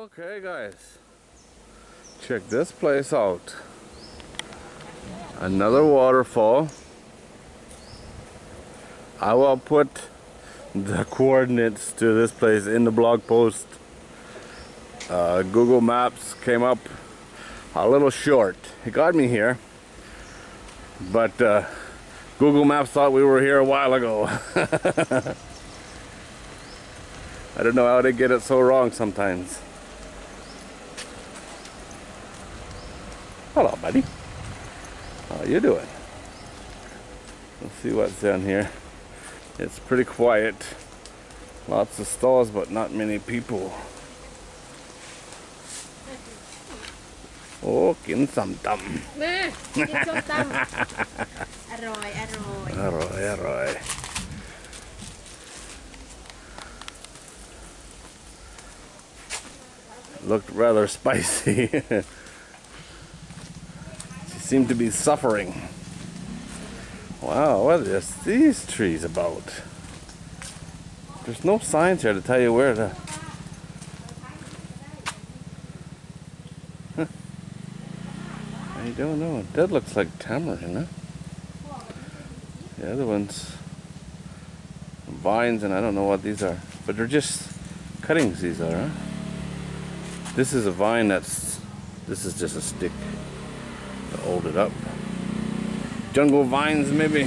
Okay guys, check this place out. Another waterfall. I will put the coordinates to this place in the blog post. Google Maps came up a little short. It got me here, but Google Maps thought we were here a while ago. I don't know how they get it so wrong sometimes. Hello, buddy. How you doing? Let's see what's down here. It's pretty quiet. Lots of stalls, but not many people. Oh, กินส้มตำ มากินส้มตำ อร่อย อร่อย อร่อย อร่อย Looked rather spicy. She seemed to be suffering. Wow, what is these trees about? There's no signs here to tell you where to. Huh. I don't know. That looks like tamarind, huh? The other ones, vines, and I don't know what these are, but they're just cuttings. These are, huh? This is a vine that's. This is just a stick to hold it up. Jungle vines, maybe.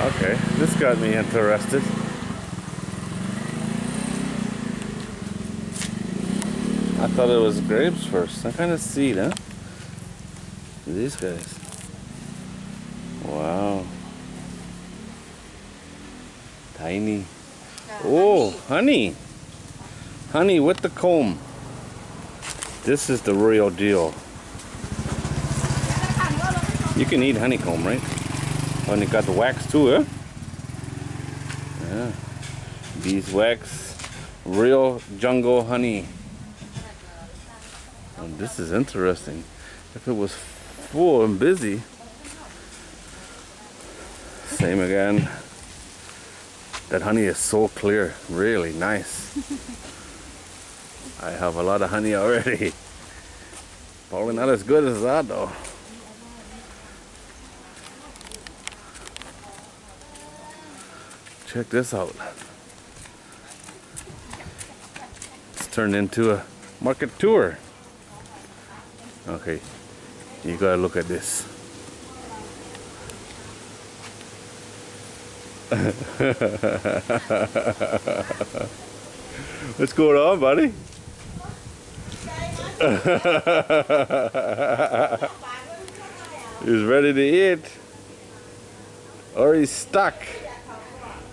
Okay, this got me interested. I thought it was grapes first. Some kind of seed, huh? These guys. Wow. Tiny. Oh, honey. Honey with the comb. This is the real deal. You can eat honeycomb, right? Oh, and you got the wax too, huh? Yeah. Beeswax. Real jungle honey. Oh, this is interesting. If it was full and busy. Same again. That honey is so clear. Really nice. I have a lot of honey already. Probably not as good as that though. Check this out. It's turned into a market tour. Okay, you gotta look at this. What's going on, buddy? He's ready to eat, or he's stuck.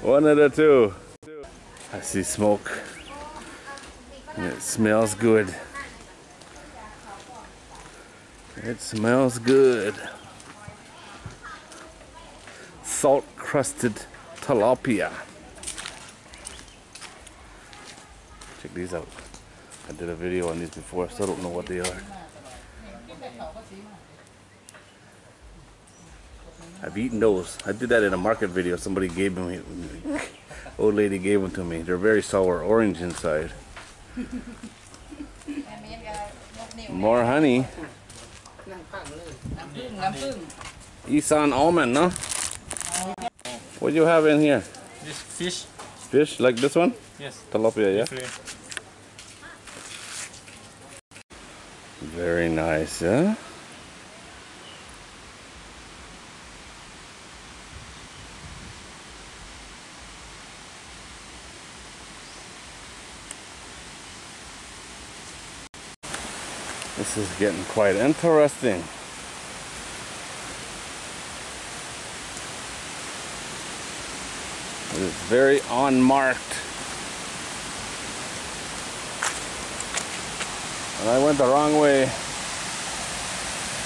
One of the two. I see smoke, and it smells good. It smells good. Salt-crusted tilapia. Check these out. I did a video on these before, so I don't know what they are. I've eaten those. I did that in a market video. Somebody gave them. Old lady gave them to me. They're very sour, orange inside. More honey. Issan almond, no? What do you have in here? This fish. Fish like this one? Yes. Tilapia, yeah? Very nice, yeah? This is getting quite interesting. It's very unmarked. And I went the wrong way.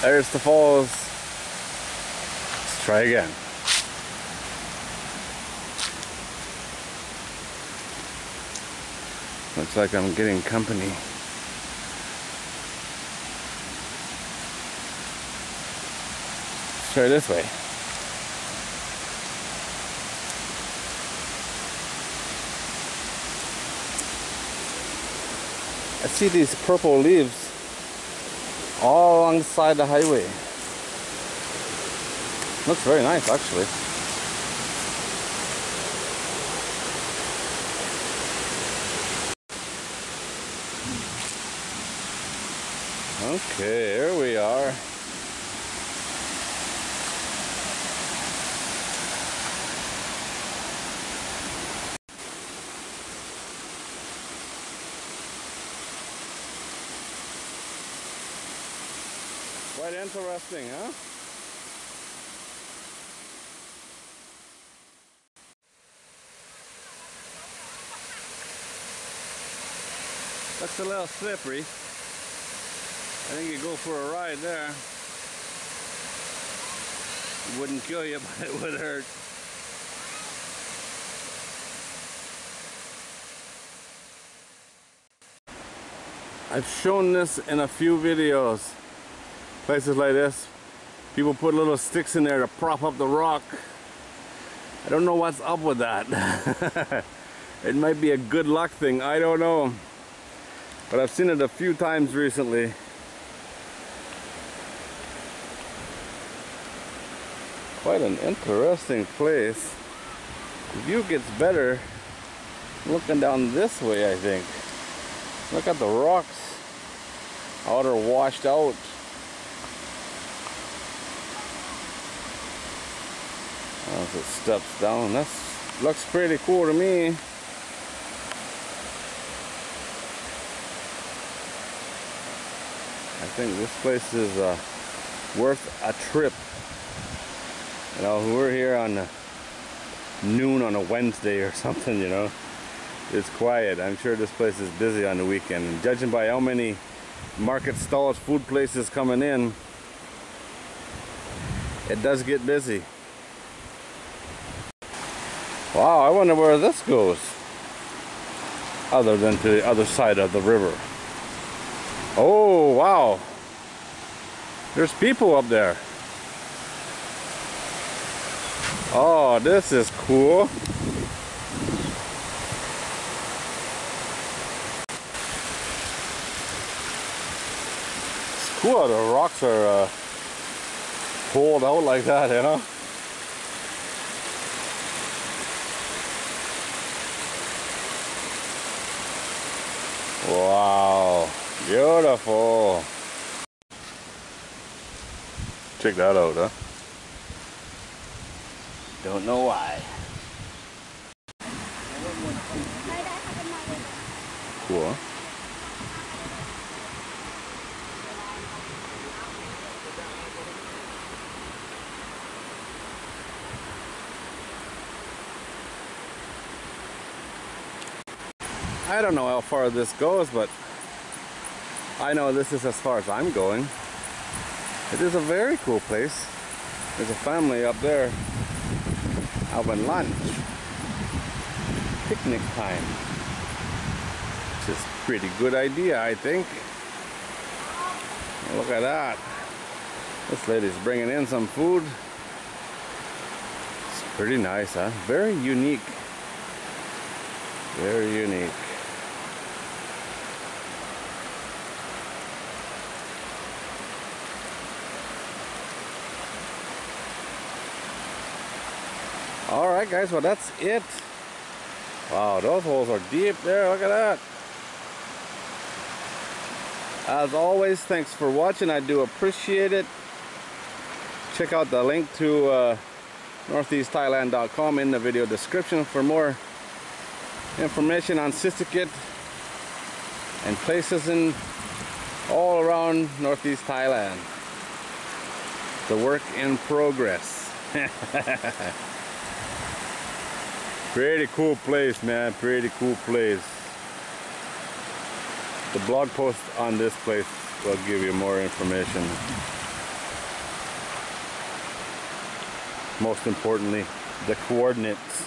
There's the falls. Let's try again. Looks like I'm getting company. try this way. I see these purple leaves all alongside the highway. Looks very nice, actually. Okay, here we are. Quite interesting, huh? Looks a little slippery. I think you go for a ride there. It wouldn't kill you, but it would hurt. I've shown this in a few videos. Places like this, people put little sticks in there to prop up the rock. I don't know what's up with that. It might be a good luck thing, I don't know. But I've seen it a few times recently. Quite an interesting place. The view gets better looking down this way, I think. Look at the rocks. How they're washed out. As it steps down, that looks pretty cool to me. I think this place is worth a trip. You know, we're here on noon on a Wednesday or something, you know. It's quiet. I'm sure this place is busy on the weekend. And judging by how many market stalls, food places coming in, it does get busy. Wow, I wonder where this goes. Other than to the other side of the river. Oh, wow. There's people up there. Oh, this is cool. It's cool how the rocks are pulled out like that, you know? Wow, beautiful. Check that out, huh? Don't know why. Cool. I don't know how far this goes, but I know this is as far as I'm going. It is a very cool place. There's a family up there having lunch. Picnic time. Which is a pretty good idea, I think. Look at that. This lady's bringing in some food. It's pretty nice, huh? Very unique. Very unique. Alright guys, well that's it. Wow, those holes are deep there, look at that. As always, thanks for watching, I do appreciate it. Check out the link to northeastthailand.com in the video description for more information on Sisaket and places in all around Northeast Thailand. The work in progress. Pretty cool place, man. Pretty cool place. The blog post on this place will give you more information. Most importantly, the coordinates.